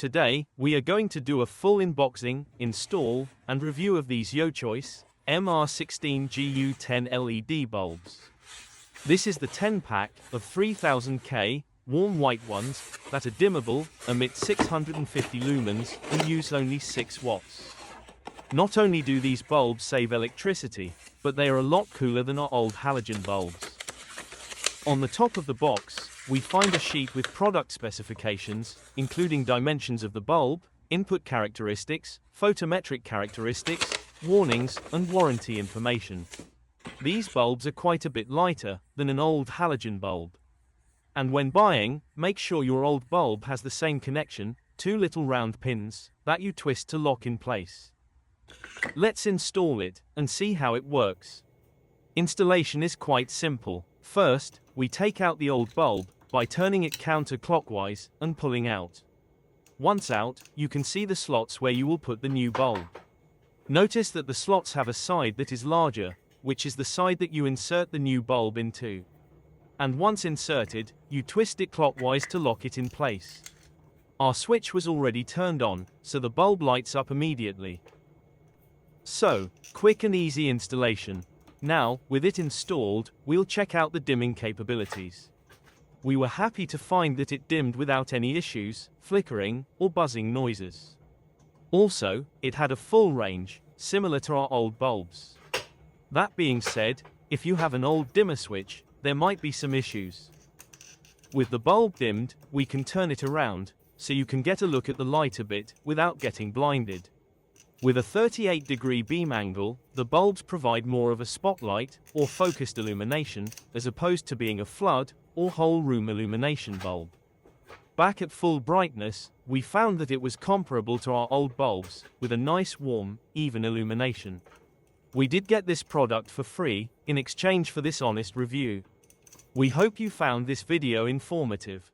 Today, we are going to do a full unboxing, install, and review of these Yochoice MR16 GU10 LED bulbs. This is the 10-pack of 3000K warm white ones that are dimmable, emit 650 lumens, and use only 6 watts. Not only do these bulbs save electricity, but they are a lot cooler than our old halogen bulbs. On the top of the box, we find a sheet with product specifications, including dimensions of the bulb, input characteristics, photometric characteristics, warnings, and warranty information. These bulbs are quite a bit lighter than an old halogen bulb. And when buying, make sure your old bulb has the same connection, 2 little round pins, that you twist to lock in place. Let's install it, and see how it works. Installation is quite simple. First, we take out the old bulb by turning it counterclockwise and pulling out. Once out, you can see the slots where you will put the new bulb. Notice that the slots have a side that is larger, which is the side that you insert the new bulb into. And once inserted, you twist it clockwise to lock it in place. Our switch was already turned on, so the bulb lights up immediately. So, quick and easy installation. Now, with it installed, we'll check out the dimming capabilities. We were happy to find that it dimmed without any issues, flickering, or buzzing noises. Also, it had a full range, similar to our old bulbs. That being said, if you have an old dimmer switch, there might be some issues. With the bulb dimmed, we can turn it around, so you can get a look at the light a bit without getting blinded. With a 38-degree beam angle, the bulbs provide more of a spotlight or focused illumination, as opposed to being a flood or whole room illumination bulb. Back at full brightness, we found that it was comparable to our old bulbs, with a nice warm, even illumination. We did get this product for free, in exchange for this honest review. We hope you found this video informative.